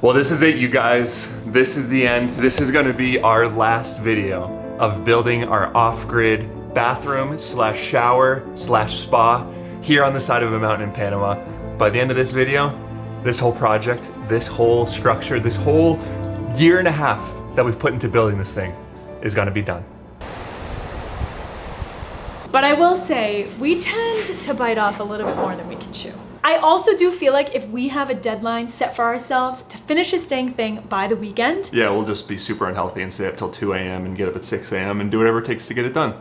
Well, this is it, you guys. This is the end. This is gonna be our last video of building our off-grid bathroom slash shower slash spa here on the side of a mountain in Panama. By the end of this video, this whole project, this whole structure, this whole year and a half that we've put into building this thing is gonna be done. But I will say, we tend to bite off a little bit more than we can chew. I also do feel like if we have a deadline set for ourselves to finish this dang thing by the weekend. Yeah, we'll just be super unhealthy and stay up till 2 a.m. and get up at 6 a.m. and do whatever it takes to get it done.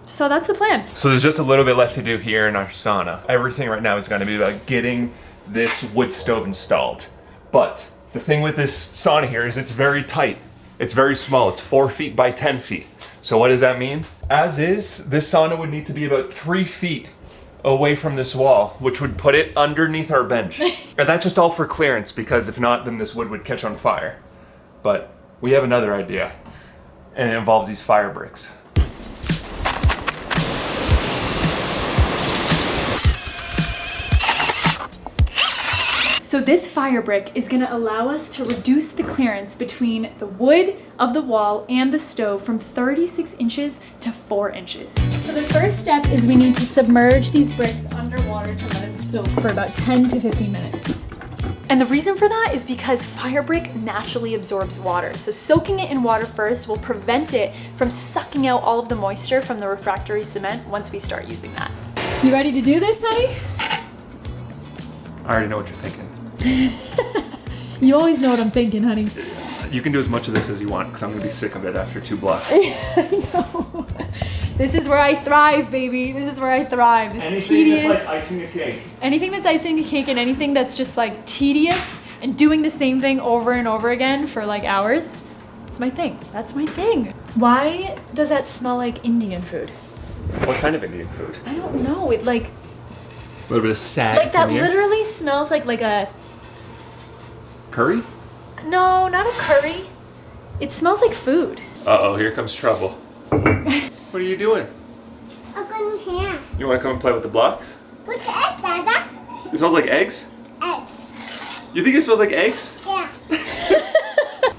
So that's the plan. So there's just a little bit left to do here in our sauna. Everything right now is gonna be about getting this wood stove installed. But the thing with this sauna here is it's very tight. It's very small, it's 4 feet by 10 feet. So what does that mean? As is, this sauna would need to be about 3 feet away from this wall, which would put it underneath our bench. And that's just all for clearance, because if not, then this wood would catch on fire. But we have another idea, and it involves these fire bricks. So this fire brick is gonna allow us to reduce the clearance between the wood of the wall and the stove from 36 inches to 4 inches. So the first step is we need to submerge these bricks underwater to let them soak for about 10 to 15 minutes. And the reason for that is because fire brick naturally absorbs water. So soaking it in water first will prevent it from sucking out all of the moisture from the refractory cement once we start using that. You ready to do this, honey? I already know what you're thinking. You always know what I'm thinking, honey. You can do as much of this as you want, because I'm gonna be sick of it after 2 blocks. I know. This is where I thrive, baby. This is where I thrive. This Anything tedious. that's like icing a cake. Anything that's icing a cake and anything that's just like tedious and doing the same thing over and over again for like hours. It's my thing. That's my thing. Why does that smell like Indian food? What kind of Indian food? I don't know. It like A little bit of sag. that from here. literally smells like a Curry? no, not a curry. It smells like food. Uh-oh, here comes trouble. What are you doing? I'm going here. You wanna come and play with the blocks? What's that, Dada? It smells like eggs? Eggs. You think it smells like eggs? Yeah. Do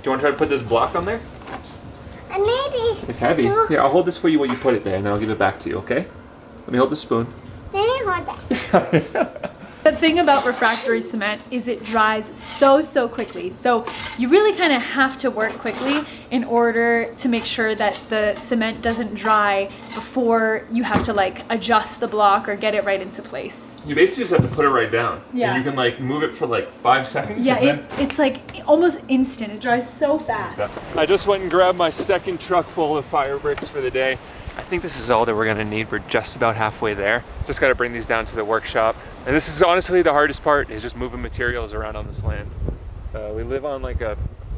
you wanna try to put this block on there? And maybe. It's heavy. two. Here, I'll hold this for you while you put it there, and then I'll give it back to you, okay? Let me hold the spoon. Let me hold this. The thing about refractory cement is it dries so quickly. So you really kind of have to work quickly in order to make sure that the cement doesn't dry before you have to like adjust the block or get it right into place. You basically just have to put it right down. Yeah. And you can like move it for like 5 seconds. Yeah, and then... it's like almost instant. It dries so fast. I just went and grabbed my second truck full of fire bricks for the day. I think this is all that we're gonna need. We're just about halfway there. Just gotta bring these down to the workshop. And this is honestly the hardest part, is just moving materials around on this land. We live on like a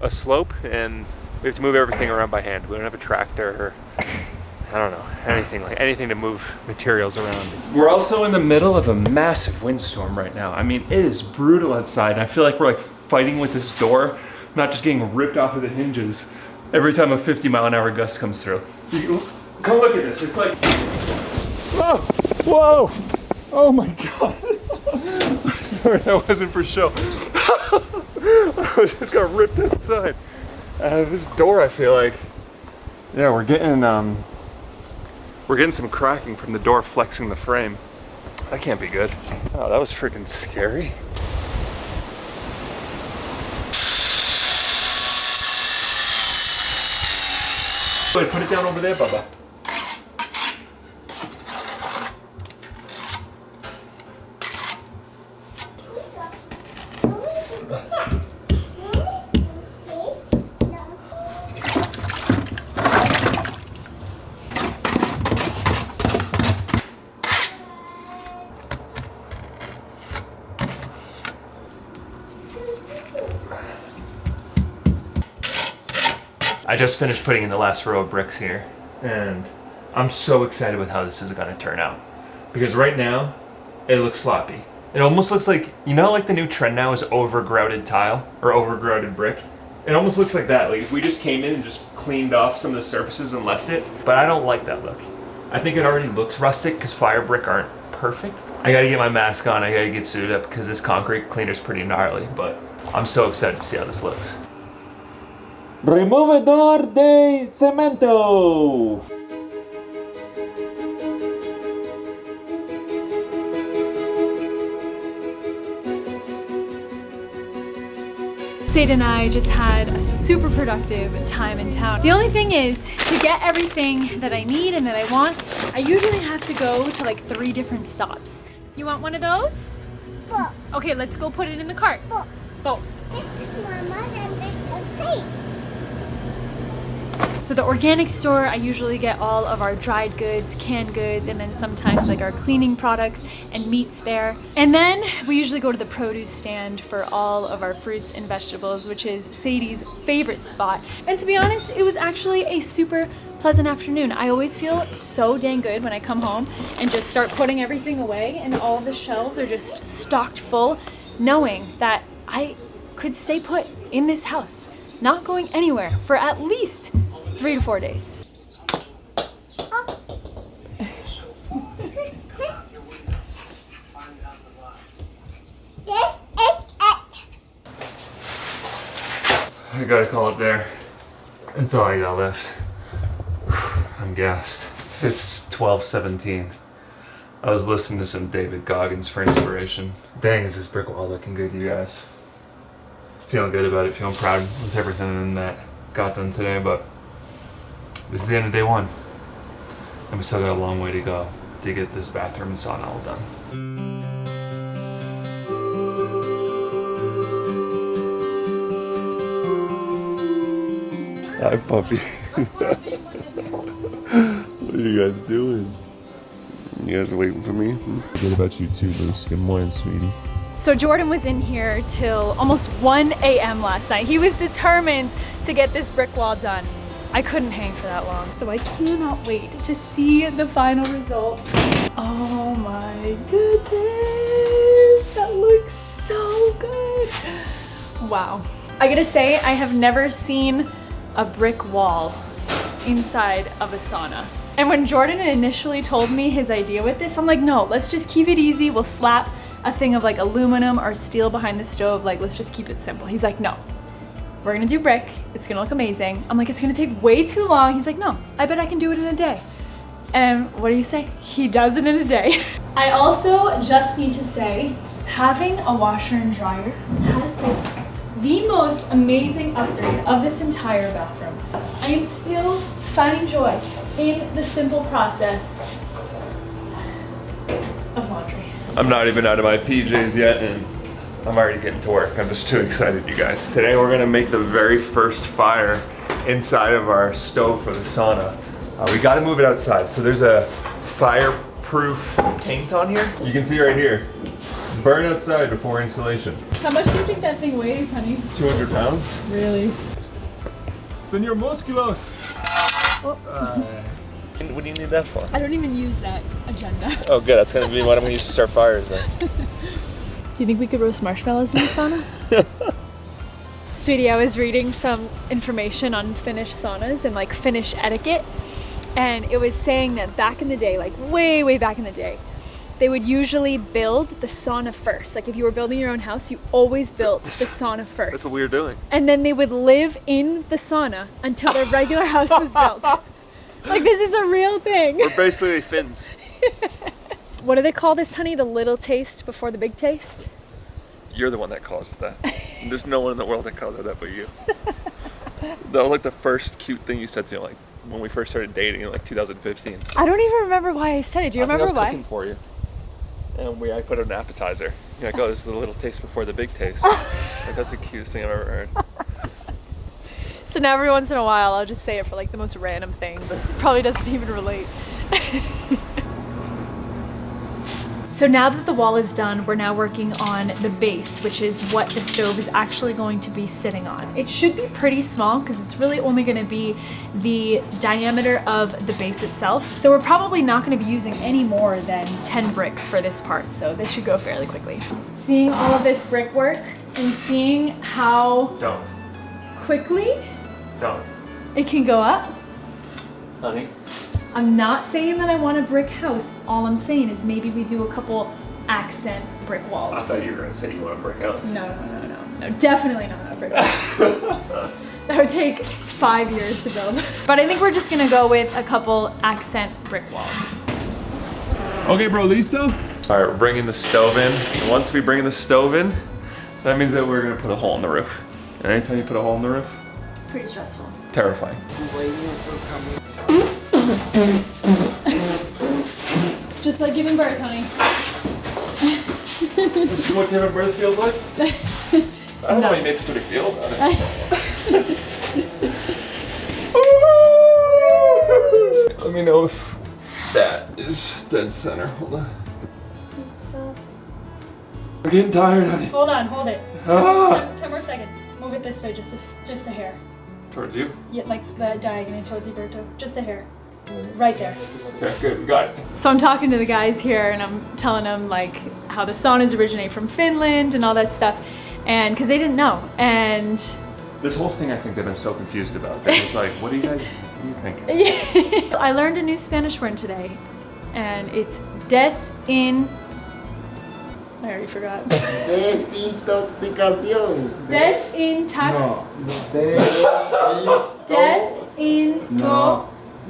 slope, and we have to move everything around by hand. We don't have a tractor or, I don't know, anything to move materials around. We're also in the middle of a massive windstorm right now. I mean, it is brutal outside, and I feel like we're like fighting with this door, not just getting ripped off of the hinges every time a 50-mile-an-hour gust comes through. Come look at this. It's like, whoa, whoa, oh my God. Sorry, that wasn't for show. I just got ripped inside. This door, I feel like, yeah, we're getting some cracking from the door flexing the frame. That can't be good. Oh, that was freaking scary. Go ahead, put it down over there, Bubba. I just finished putting in the last row of bricks here, and I'm so excited with how this is gonna turn out. Because right now, it looks sloppy. It almost looks like, you know, like the new trend now is over-grouted tile, or over-grouted brick? It almost looks like that, like if we just came in and just cleaned off some of the surfaces and left it, but I don't like that look. I think it already looks rustic because fire brick aren't perfect. I gotta get my mask on, I gotta get suited up because this concrete cleaner's pretty gnarly, but I'm so excited to see how this looks. Removedor de cemento. Sade and I just had a super productive time in town. The only thing is, to get everything that I need and that I want, I usually have to go to like 3 different stops. You want one of those? Both. Okay, let's go put it in the cart. Both. Both. This is Mama and this is safe. So the organic store, I usually get all of our dried goods, canned goods, and then sometimes like our cleaning products and meats there. And then we usually go to the produce stand for all of our fruits and vegetables, which is Sadie's favorite spot. And to be honest, it was actually a super pleasant afternoon. I always feel so dang good when I come home and just start putting everything away and all of the shelves are just stocked full, knowing that I could stay put in this house, not going anywhere for at least 3 to 4 days. This is it. I gotta call it there. That's all I got left. I'm gassed. It's 12:17. I was listening to some David Goggins for inspiration. Dang, is this brick wall looking good, you guys? Feeling good about it, feeling proud with everything that got done today, but this is the end of day 1. And we still got a long way to go to get this bathroom and sauna all done. Hi, Puffy. What are you guys doing? You guys waiting for me? What about you too, Luce? Good morning, sweetie. So Jordan was in here till almost 1 a.m. last night. He was determined to get this brick wall done. I couldn't hang for that long, so I cannot wait to see the final results. Oh my goodness, that looks so good. Wow. I gotta say, I have never seen a brick wall inside of a sauna. And when Jordan initially told me his idea with this, I'm like, no, let's just keep it easy. We'll slap a thing of like aluminum or steel behind the stove. Like, let's just keep it simple. He's like, no, we're gonna do brick. It's gonna look amazing. I'm like, it's gonna take way too long. He's like, no, I bet I can do it in a day. And what do you say? He does it in a day. I also just need to say, having a washer and dryer has been the most amazing upgrade of this entire bathroom. I am still finding joy in the simple process of laundry. I'm not even out of my PJs yet, and I'm already getting to work. I'm just too excited, you guys. Today we're gonna make the very first fire inside of our stove for the sauna. We gotta move it outside. So there's a fireproof paint on here. You can see right here. Burn outside before installation. How much do you think that thing weighs, honey? 200 pounds? Really? Senor Musculos. What do you need that for? I don't even use that agenda. Oh, good. That's gonna be what I'm gonna use to start fires then. Do you think we could roast marshmallows in the sauna? Sweetie, I was reading some information on Finnish saunas and like Finnish etiquette, and it was saying that back in the day, like way back in the day, they would usually build the sauna first. Like if you were building your own house, you always built the sauna first. That's what we were doing. And then they would live in the sauna until their regular house was built. Like this is a real thing. We're basically Finns. What do they call this, honey? The little taste before the big taste? You're the one that calls it that. There's no one in the world that calls it that but you. That was like the first cute thing you said to me, like when we first started dating in like 2015. I don't even remember why I said it. Do you remember I was why? cooking for you. And I put an appetizer. You're like, oh, this is a little taste before the big taste. Like, that's the cutest thing I've ever heard. So now every once in a while, I'll just say it for like the most random things. Probably doesn't even relate. So now that the wall is done, we're now working on the base, which is what the stove is actually going to be sitting on. It should be pretty small because it's really only going to be the diameter of the base itself. So we're probably not going to be using any more than 10 bricks for this part. So this should go fairly quickly. Seeing all of this brickwork and seeing how Don't. quickly Don't. it can go up. Honey? I'm not saying that I want a brick house. All I'm saying is maybe we do a couple accent brick walls. I thought you were gonna say you want a brick house. No, definitely not a brick house. That would take 5 years to build. But I think we're just gonna go with a couple accent brick walls. Okay, bro, listo? All right, we're bringing the stove in. And once we bring the stove in, that means that we're gonna put a hole in the roof. And anytime you put a hole in the roof, Pretty stressful. terrifying. Just like giving birth, honey. This is what giving birth feels like? I don't know why you made such a big deal about it. Let me know if that is dead center. Hold on. Stop. I'm getting tired, honey. Hold on, hold it. Ah! 10 more seconds. Move it this way, just a hair. Towards you? Yeah, like the diagonal towards you, Berto. Just a hair. Right there. Okay, good, we got it. So I'm talking to the guys here and I'm telling them like how the saunas originate from Finland and all that stuff. And because they didn't know. And This whole thing I think they've been so confused about. They're just like, what do you think? I learned a new Spanish word today. And it's desintoxicación. I already forgot. Desintoxicación. Desintox. No. Desinto.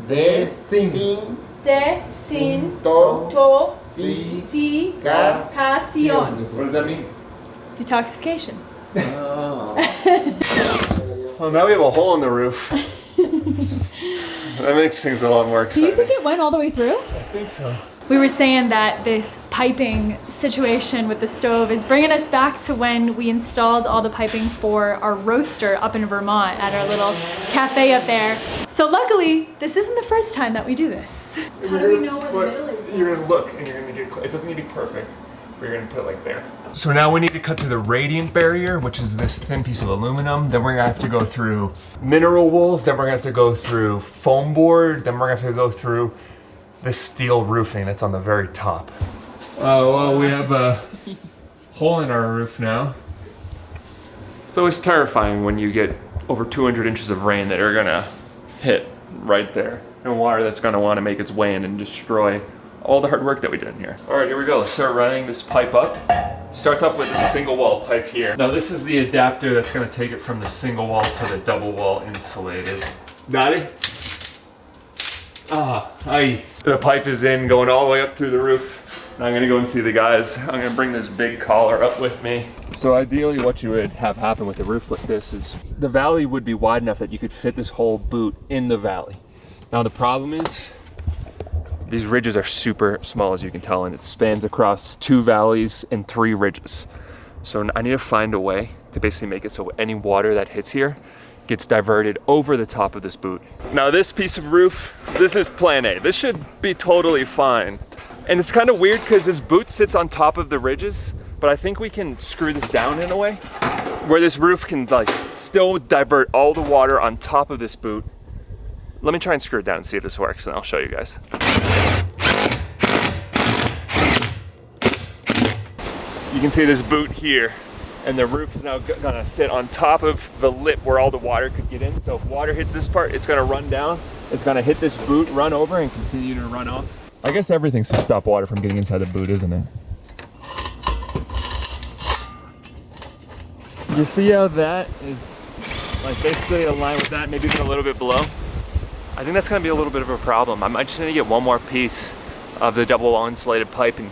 Desintoxicación. Desintoxicación. What does that mean? Detoxification. Well, now we have a hole in the roof. That makes things a lot more Do exciting. you think it went all the way through? I think so. We were saying that this piping situation with the stove is bringing us back to when we installed all the piping for our roaster up in Vermont at our little cafe up there. So luckily, this isn't the first time that we do this. How do we know where the middle is? You're gonna look and you're gonna get, it doesn't need to be perfect, but you're gonna put it like there. So now we need to cut through the radiant barrier, which is this thin piece of aluminum. Then we're gonna have to go through mineral wool. Then we're gonna have to go through foam board. Then we're gonna have to go through this steel roofing that's on the very top. Well, we have a hole in our roof now. So it's terrifying when you get over 200 inches of rain that are gonna hit right there, and water that's gonna wanna make its way in and destroy all the hard work that we did in here. All right, here we go. Let's start running this pipe up. Starts off with a single wall pipe here. Now this is the adapter that's gonna take it from the single wall to the double wall insulated. Got it? Aye. The pipe is in, going all the way up through the roof. Now I'm gonna go and see the guys. I'm gonna bring this big collar up with me. So ideally what you would have happen with a roof like this is the valley would be wide enough that you could fit this whole boot in the valley. Now the problem is, these ridges are super small, as you can tell, and it spans across 2 valleys and 3 ridges. So I need to find a way to basically make it so any water that hits here gets diverted over the top of this boot. Now this piece of roof, this is plan A. This should be totally fine. And it's kind of weird because this boot sits on top of the ridges, but I think we can screw this down in a way where this roof can like still divert all the water on top of this boot. Let me try and screw it down and see if this works, and I'll show you guys. You can see this boot here, and the roof is now gonna sit on top of the lip where all the water could get in. So if water hits this part, it's gonna run down, it's gonna hit this boot, run over, and continue to run off. I guess everything's to stop water from getting inside the boot, isn't it? You see how that is like basically aligned with that, maybe even a little bit below? I think that's gonna be a little bit of a problem. I might just need to get one more piece of the double wall insulated pipe and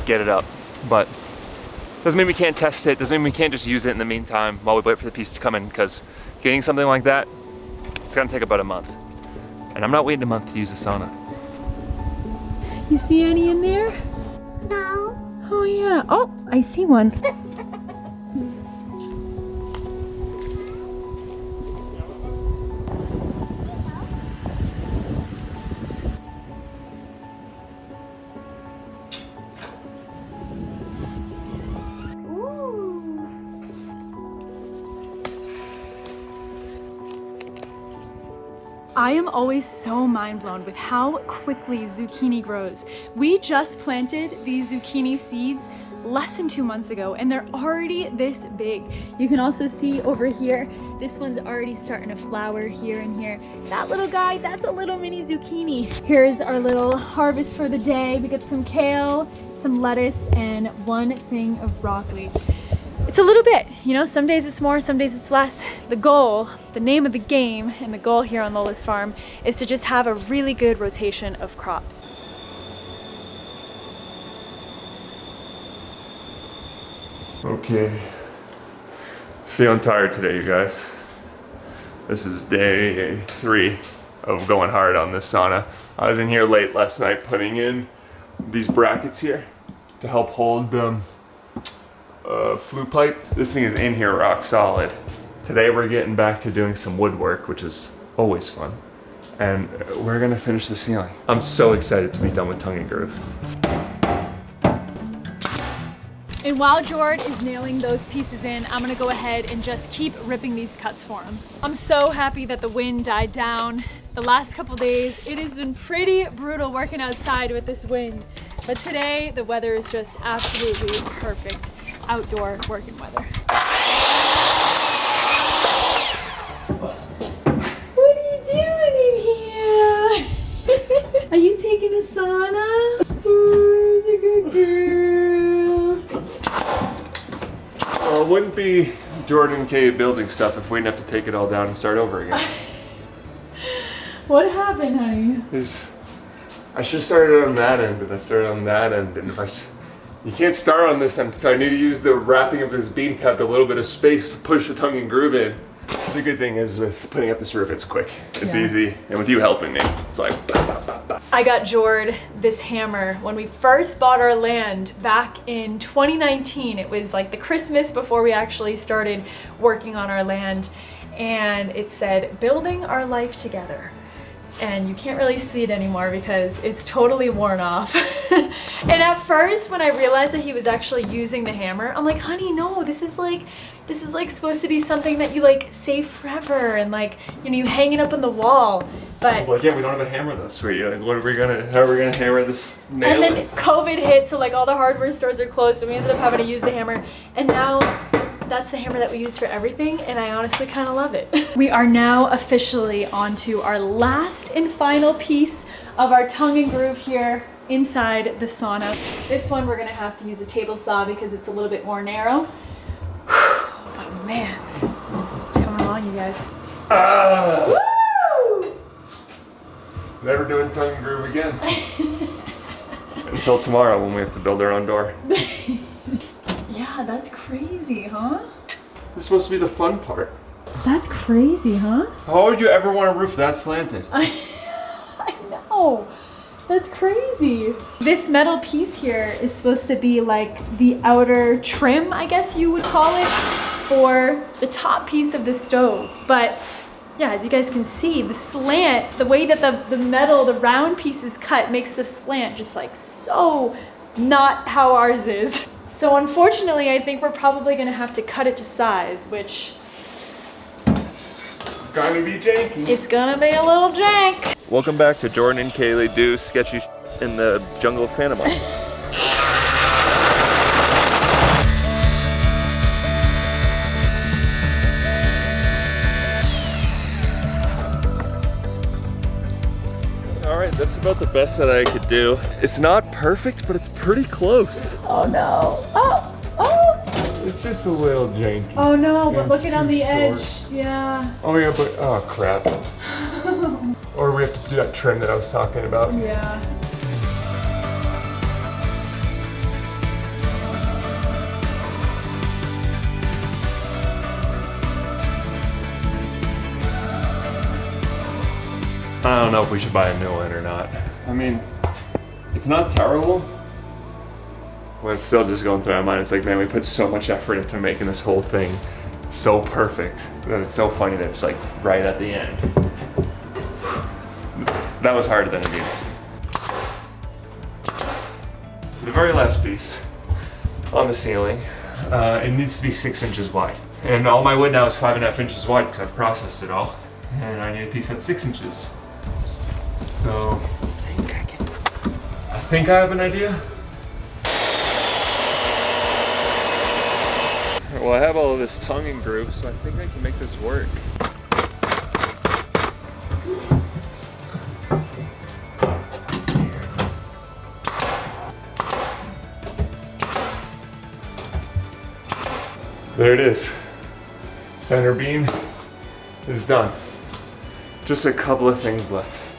get it up. But doesn't mean we can't test it, doesn't mean we can't just use it in the meantime while we wait for the piece to come in, because getting something like that, it's gonna take about a month. And I'm not waiting a month to use the sauna. You see any in there? No. Oh yeah. Oh, I see one. I am always so mind blown with how quickly zucchini grows. We just planted these zucchini seeds less than 2 months ago and they're already this big. You can also see over here This one's already starting to flower here and here. That little guy, that's a little mini zucchini. Here's our little harvest for the day. We got some kale, some lettuce, and one thing of broccoli. It's a little bit, you know, some days it's more, some days it's less. The goal, the name of the game, and the goal here on Lola's farm is to just have a really good rotation of crops. Okay. Feeling tired today, you guys. This is day 3 of going hard on this sauna. I was in here late last night putting in these brackets here to help hold the flue pipe. This thing is in here rock solid. Today we're getting back to doing some woodwork, which is always fun. And we're gonna finish the ceiling. I'm so excited to be done with tongue and groove. And while Jord is nailing those pieces in, I'm gonna go ahead and just keep ripping these cuts for him. I'm so happy that the wind died down. The last couple days, it has been pretty brutal working outside with this wind. But today, the weather is just absolutely perfect outdoor working weather. What are you doing in here? Are you taking a sauna? Ooh, it's a good girl. Well, it wouldn't be Jordan K building stuff if we didn't have to take it all down and start over again. What happened, honey? I should have started on that end, and I started on that end, and you can't start on this end, so I need to use the wrapping of this beam to have a little bit of space to push the tongue and groove in. The good thing is with putting up this roof, it's quick, it's easy, and with you helping me, it's like bah, bah, bah, bah. I got Jord this hammer when we first bought our land back in 2019. It was like the Christmas before we actually started working on our land, and it said, "Building our life together." And you can't really see it anymore because it's totally worn off. And at first, when I realized that he was actually using the hammer, I'm like, honey, no, this is like supposed to be something that you like save forever and like, you know, you hang it up on the wall. But I was like, yeah, we don't have a hammer though, sweetie. Like, how are we gonna hammer this nail and then in? COVID hit, so like all the hardware stores are closed, so we ended up having to use the hammer. And now that's the hammer that we use for everything, and I honestly kind of love it. We are now officially onto our last and final piece of our tongue and groove here inside the sauna. This one we're gonna have to use a table saw because it's a little bit more narrow. But man, it's coming along, you guys. Woo! Never doing tongue and groove again. Until tomorrow when we have to build our own door. Yeah, that's crazy, huh? This is supposed to be the fun part. That's crazy, huh? How would you ever want a roof that slanted? I know. That's crazy. This metal piece here is supposed to be like the outer trim, I guess you would call it, for the top piece of the stove. But yeah, as you guys can see, the slant, the way that the metal, the round piece is cut makes the slant just like so not how ours is. So unfortunately, I think we're probably gonna have to cut it to size, which It's gonna be janky. it's gonna be a little jank. Welcome back to Jordan and Kaylee do sketchy in the jungle of Panama. Alright, that's about the best that I could do. It's not perfect, but it's pretty close. Oh no. Oh. It's just a little janky. Oh no, but Yeah, look it's at on too the short. edge. Yeah. Oh yeah, but oh crap. Or we have to do that trim that I was talking about. Yeah. I don't know if we should buy a new one or not. I mean, it's not terrible. But it's still just going through my mind. It's like, man, we put so much effort into making this whole thing so perfect that it's so funny that it's like right at the end. That was harder than it needed. The very last piece on the ceiling, it needs to be 6 inches wide. And all my wood now is 5.5 inches wide because I've processed it all. And I need a piece that's 6 inches. So, I think I have an idea. Well, I have all of this tongue and groove, so I think I can make this work. There it is. Center beam is done. Just a couple of things left.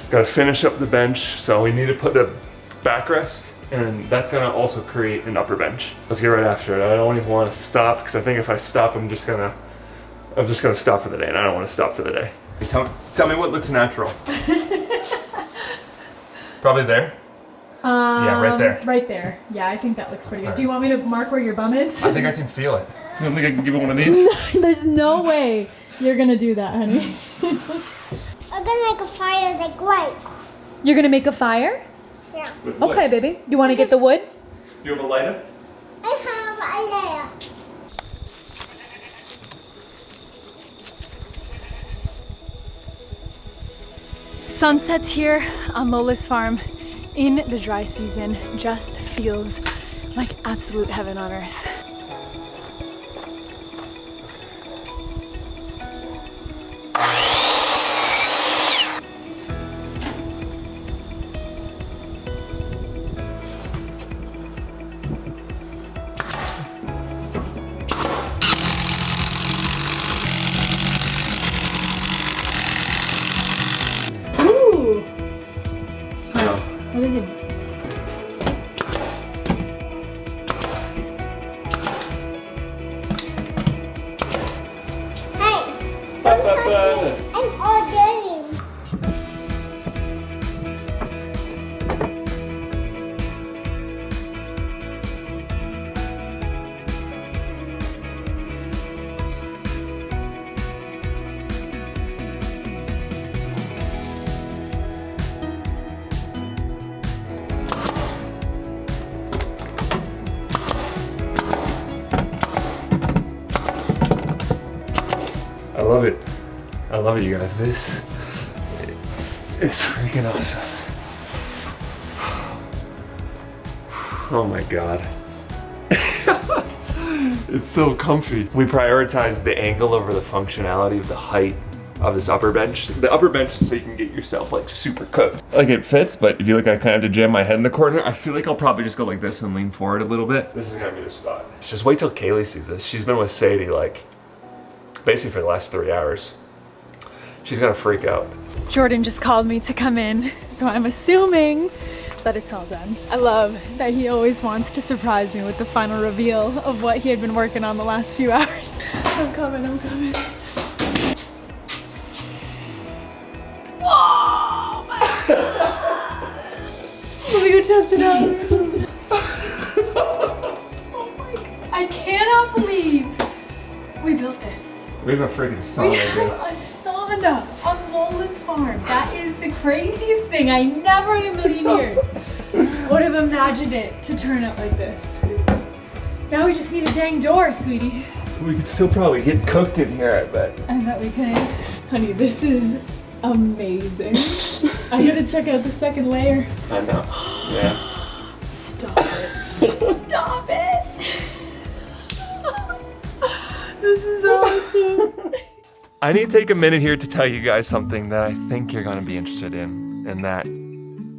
Gotta finish up the bench, so we need to put a backrest, and that's gonna also create an upper bench. Let's get right after it. I don't even want to stop, because I think if I stop, I'm just gonna stop for the day, and I don't want to stop for the day. Tell me what looks natural. Probably there? Yeah, right there. Right there. Yeah, I think that looks pretty good. Do you want me to mark where your bum is? I think I can feel it. You don't think I can give it one of these? There's no way you're gonna do that, honey. I'm gonna make a fire like white. You're gonna make a fire? Yeah. With wood. Okay, baby. You wanna get the wood? Do you have a lighter? I have a layer. Sunsets here on Lola's farm in the dry season just feels like absolute heaven on earth. Ooh! So, What is it? Hey, don't touch me. I'm all dirty. I love it. I love it, you guys. This is freaking awesome. Oh my God. It's so comfy. We prioritize the angle over the functionality of the height of this upper bench. The upper bench is so you can get yourself like super cooked. Like it fits, but if you look, I kind of have to jam my head in the corner. I feel like I'll probably just go like this and lean forward a little bit. This is gonna be the spot. Just wait till Kaylee sees this. She's been with Sadie like basically for the last 3 hours. She's gonna freak out. Jordan just called me to come in, so I'm assuming that it's all done. I love that he always wants to surprise me with the final reveal of what he had been working on the last few hours. I'm coming. Oh my gosh! Let me go test it out. Oh my god. I cannot believe we built this. We have a freaking We sauna, have a sauna on Lola's farm. That is the craziest thing. I never in a million years would have imagined it to turn out like this. Now we just need a dang door, sweetie. We could still probably get cooked in here, I bet. I bet we can. Honey, this is amazing. I gotta check out the second layer. I know. Yeah. Stop it. Stop it. This is awesome. I need to take a minute here to tell you guys something that I think you're gonna be interested in, and that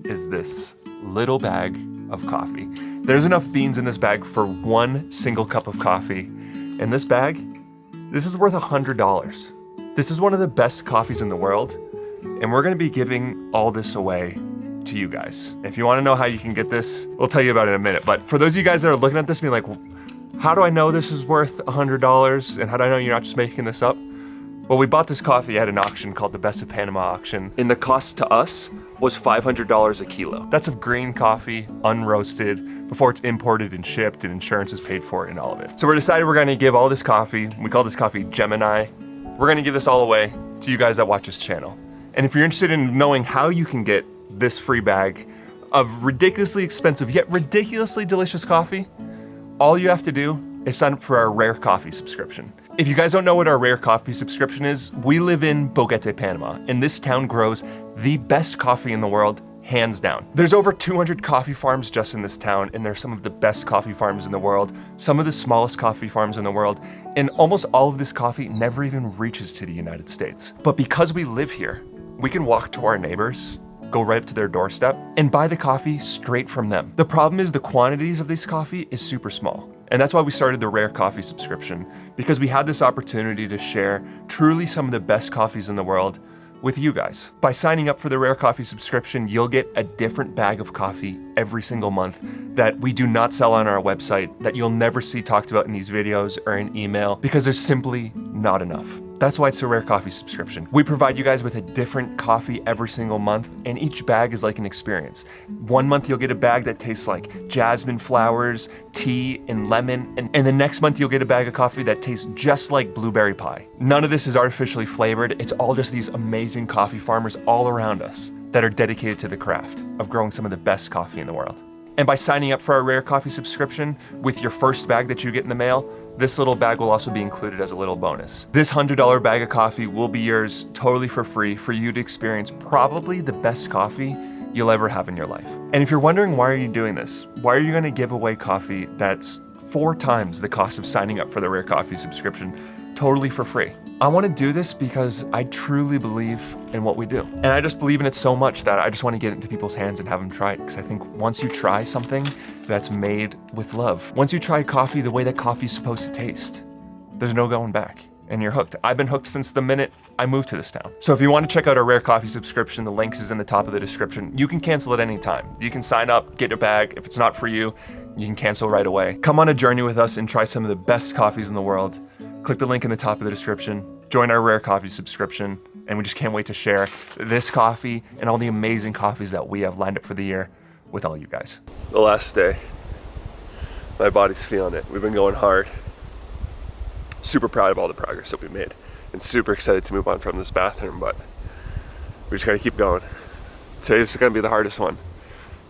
is this little bag of coffee. There's enough beans in this bag for one single cup of coffee. And this bag, this is worth $100. This is one of the best coffees in the world, and we're gonna be giving all this away to you guys. If you wanna know how you can get this, we'll tell you about it in a minute. But for those of you guys that are looking at this being like, how do I know this is worth $100? And how do I know you're not just making this up? Well, we bought this coffee at an auction called the Best of Panama auction, and the cost to us was $500 a kilo. That's of green coffee, unroasted, before it's imported and shipped, and insurance is paid for it and all of it. So we decided we're gonna give all this coffee, we call this coffee Gemini. We're gonna give this all away to you guys that watch this channel. And if you're interested in knowing how you can get this free bag of ridiculously expensive yet ridiculously delicious coffee, all you have to do is sign up for our Rare Coffee subscription. If you guys don't know what our Rare Coffee subscription is, we live in Boquete, Panama, and this town grows the best coffee in the world, hands down. There's over 200 coffee farms just in this town, and they're some of the best coffee farms in the world, some of the smallest coffee farms in the world, and almost all of this coffee never even reaches to the United States. But because we live here, we can walk to our neighbors, go right up to their doorstep, and buy the coffee straight from them. The problem is the quantities of this coffee is super small. And that's why we started the Rare Coffee subscription, because we had this opportunity to share truly some of the best coffees in the world with you guys. By signing up for the Rare Coffee subscription, you'll get a different bag of coffee every single month that we do not sell on our website, that you'll never see talked about in these videos or in email, because there's simply not enough. That's why it's a Rare Coffee subscription. We provide you guys with a different coffee every single month, and each bag is like an experience. One month you'll get a bag that tastes like jasmine flowers, tea, and lemon, and the next month you'll get a bag of coffee that tastes just like blueberry pie. None of this is artificially flavored. It's all just these amazing coffee farmers all around us that are dedicated to the craft of growing some of the best coffee in the world. And by signing up for our Rare Coffee subscription with your first bag that you get in the mail, this little bag will also be included as a little bonus. This $100 bag of coffee will be yours totally for free for you to experience probably the best coffee you'll ever have in your life. And if you're wondering why are you doing this, why are you gonna give away coffee that's 4 times the cost of signing up for the Rare Coffee subscription totally for free? I wanna do this because I truly believe in what we do. And I just believe in it so much that I just wanna get it into people's hands and have them try it. Because I think once you try something that's made with love, once you try coffee the way that coffee's supposed to taste, there's no going back. And you're hooked. I've been hooked since the minute I moved to this town. So if you want to check out our Rare Coffee subscription, the link is in the top of the description. You can cancel at any time. You can sign up, get your bag. If it's not for you, you can cancel right away. Come on a journey with us and try some of the best coffees in the world. Click the link in the top of the description, join our Rare Coffee subscription, and we just can't wait to share this coffee and all the amazing coffees that we have lined up for the year with all you guys. The last day, my body's feeling it. We've been going hard. Super proud of all the progress that we made and super excited to move on from this bathroom, but we just gotta keep going. Today's gonna be the hardest one.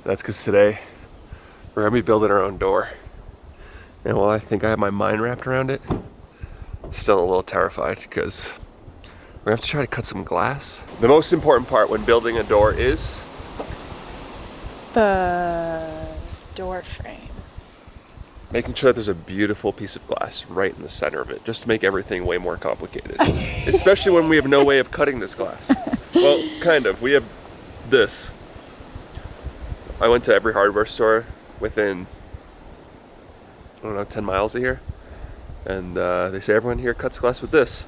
That's because today we're gonna be building our own door. And while I think I have my mind wrapped around it, still a little terrified because we're gonna have to try to cut some glass. The most important part when building a door is The door frame. making sure that there's a beautiful piece of glass right in the center of it, just to make everything way more complicated. Especially when we have no way of cutting this glass. Well, kind of. We have this. I went to every hardware store within, I don't know, 10 miles of here. And they say everyone here cuts glass with this.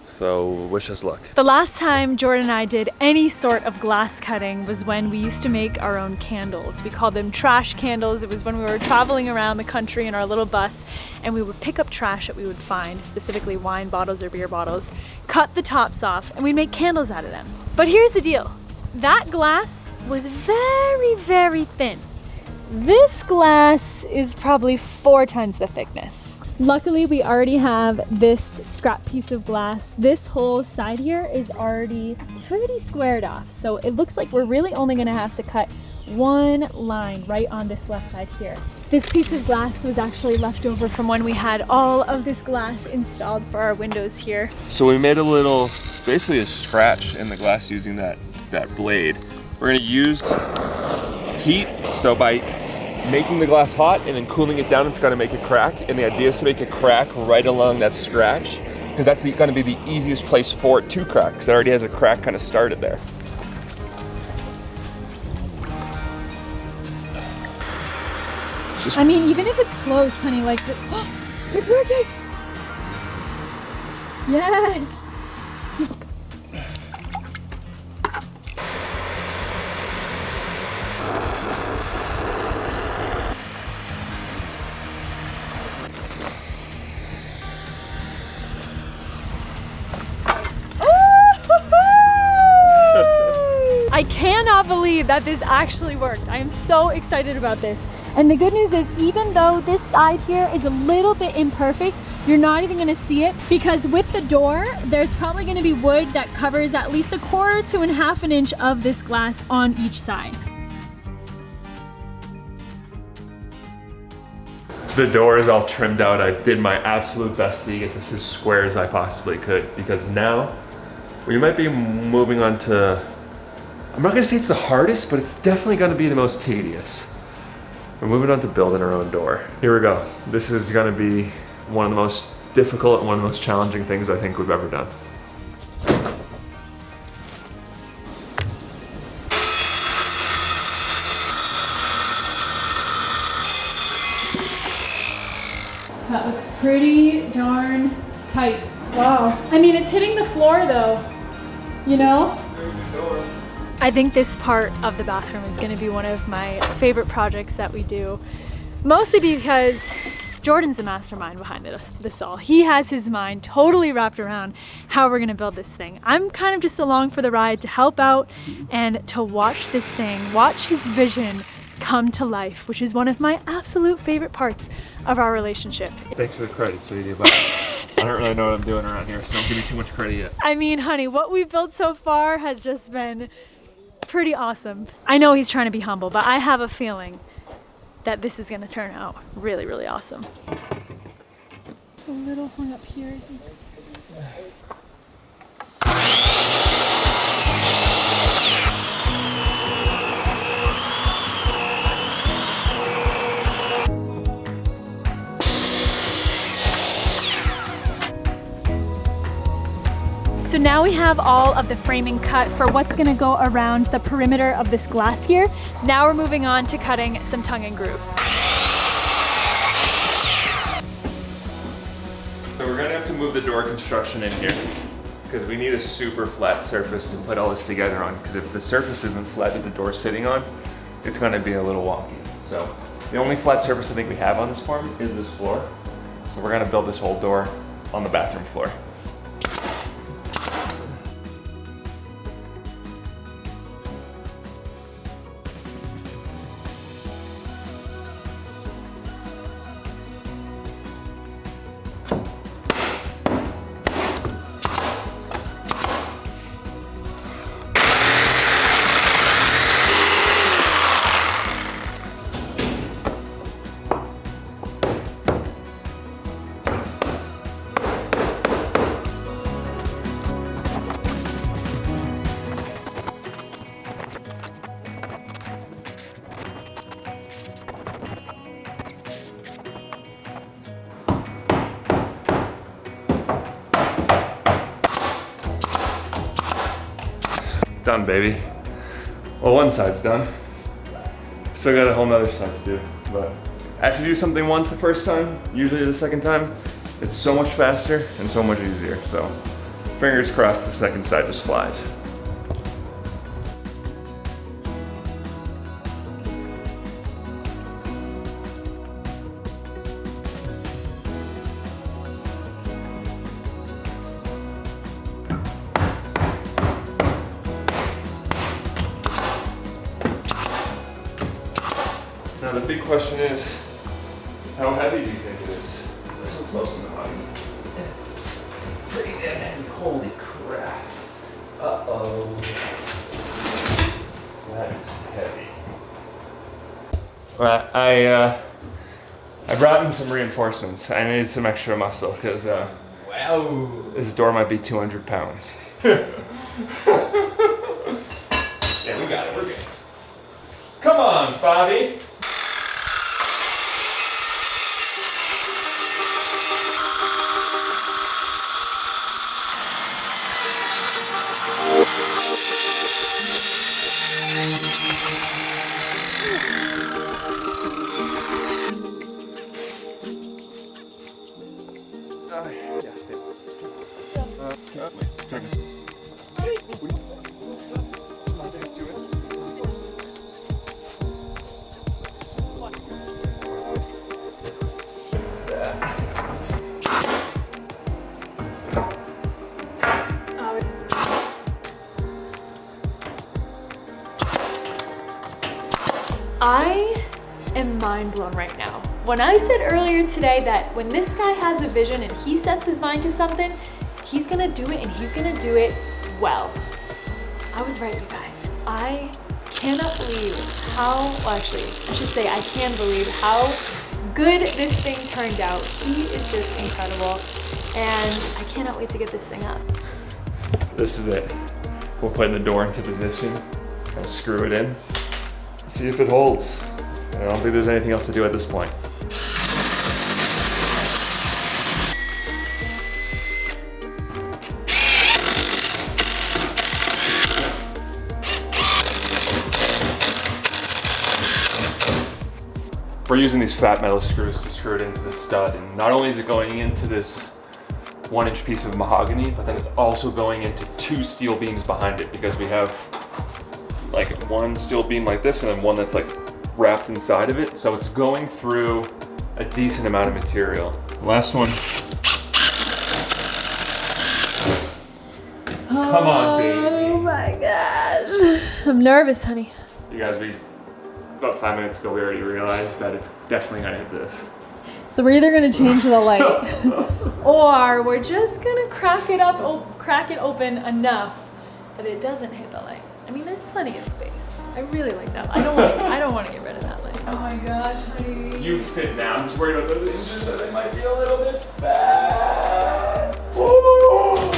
So wish us luck. The last time Jordan and I did any sort of glass cutting was when we used to make our own candles. We called them trash candles. It was when we were traveling around the country in our little bus and we would pick up trash that we would find, specifically wine bottles or beer bottles, cut the tops off, and we'd make candles out of them. But here's the deal. That glass was very, very thin. This glass is probably 4 times the thickness. Luckily, we already have this scrap piece of glass. This whole side here is already pretty squared off. So it looks like we're really only gonna have to cut one line right on this left side here. This piece of glass was actually left over from when we had all of this glass installed for our windows here. So we made a little, basically a scratch in the glass using that blade. We're gonna use heat, so by making the glass hot and then cooling it down, it's gonna make a crack. And the idea is to make a crack right along that scratch, because that's gonna be the easiest place for it to crack, because it already has a crack kind of started there. I mean, even if it's close, honey, like, it's working! Yes! I cannot believe that this actually worked. I am so excited about this. And the good news is, even though this side here is a little bit imperfect, you're not even gonna see it, because with the door, there's probably gonna be wood that covers at least 1/4 to 1/2 inch of this glass on each side. The door is all trimmed out. I did my absolute best to get this as square as I possibly could, because now we might be moving on to I'm not gonna say it's the hardest, but it's definitely gonna be the most tedious. We're moving on to building our own door. Here we go. This is gonna be one of the most difficult and one of the most challenging things I think we've ever done. That looks pretty darn tight. Wow. I mean, it's hitting the floor though, you know? I think this part of the bathroom is gonna be one of my favorite projects that we do. Mostly because Jordan's the mastermind behind this all. He has his mind totally wrapped around how we're gonna build this thing. I'm kind of just along for the ride to help out and to watch this thing, watch his vision come to life, which is one of my absolute favorite parts of our relationship. Thanks for the credit, sweetie, but I don't really know what I'm doing around here, so don't give me too much credit yet. I mean, honey, what we've built so far has just been pretty awesome. I know he's trying to be humble, but I have a feeling that this is gonna turn out really, really awesome. It's a little hung up here, I think. So now we have all of the framing cut for what's gonna go around the perimeter of this glass here. Now we're moving on to cutting some tongue and groove. So we're gonna have to move the door construction in here because we need a super flat surface to put all this together on, because if the surface isn't flat that the door's sitting on, it's gonna be a little wonky. So the only flat surface I think we have on this farm is this floor. So we're gonna build this whole door on the bathroom floor. Done, baby. Well, one side's done. Still got a whole nother side to do, but after you do something once the first time, usually the second time, it's so much faster and so much easier. So fingers crossed the second side just flies. Now the big question is, how heavy do you think it is? This one's most of the money. It's pretty damn heavy. Holy crap. Uh-oh. That is heavy. Well, I brought in some reinforcements. I needed some extra muscle because wow, this door might be 200 pounds. Yeah, we got it. We're good. Come on, Bobby. Yeah, stay. Wait, turn it. I am mind blown right now. When I said earlier today that when this guy has a vision and he sets his mind to something, he's gonna do it and he's gonna do it well. I was right, you guys. I cannot believe how, well actually, I should say I can believe how good this thing turned out. He is just incredible and I cannot wait to get this thing up. This is it. We're putting the door into position Kind of screw it in. See if it holds. I don't think there's anything else to do at this point. We're using these fat metal screws to screw it into the stud, and not only is it going into this 1-inch piece of mahogany, but then it's also going into 2 steel beams behind it, because we have like one steel beam like this and then one that's like wrapped inside of it. So it's going through a decent amount of material. Last one. Come on, baby. Oh my gosh. I'm nervous, honey. You guys, about 5 minutes ago, we already realized that it's definitely gonna hit this. So we're either gonna change the light or we're just gonna crack it open enough that it doesn't hit the light. I mean, there's plenty of space. I really like that. I don't want to get rid of that light. Oh my gosh, honey. You fit now. I'm just worried about those inches that they might be a little bit fat. Oh.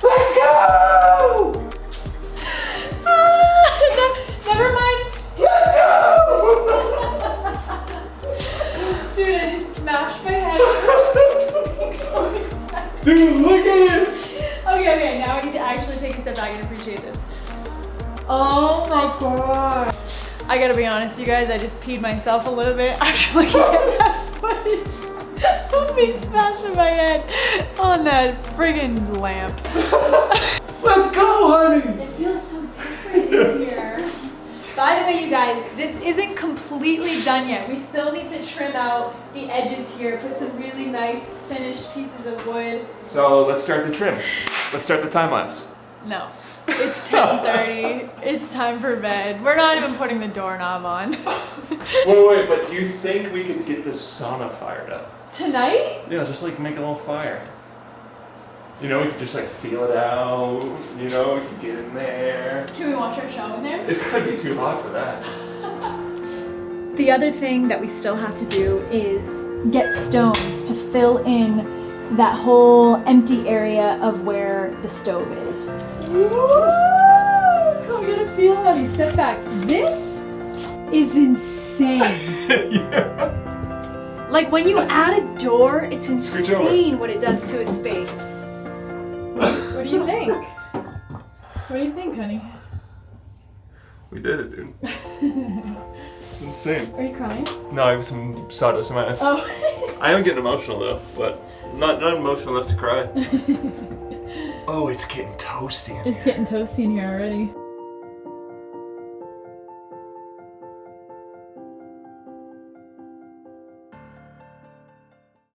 Let's go! Never mind. Let's go! Dude, I just smashed my head. I'm so excited. Dude, look at it! Okay, now I need to actually take a step back and appreciate this. Oh my god. I gotta be honest, you guys, I just peed myself a little bit after looking at that footage of me smashing my head on that friggin' lamp. Let's go, honey! It feels so different in here. By the way, you guys, this isn't completely done yet. We still need to trim out the edges here, put some really nice finished pieces of wood. So let's start the trim. Let's start the time lapse. No, it's 10:30. It's time for bed. We're not even putting the doorknob on. Wait, but do you think we could get this sauna fired up? Tonight? Yeah, just like make a little fire. You know, we could just like feel it out. You know, we could get in there. Can we watch our show in there? It's gonna be too hot for that. The other thing that we still have to do is get stones to fill in that whole empty area of where the stove is. Woo! Come get a feel of it. Step back. This is insane. Yeah. Like when you add a door, it's Scooch insane what it does to a space. What do you think? What do you think, honey? We did it, dude. It's insane. Are you crying? No, I have some sawdust in my eyes. Oh. I am getting emotional though, but not emotional enough to cry. Oh, it's getting toasty in It's here. getting toasty in here already.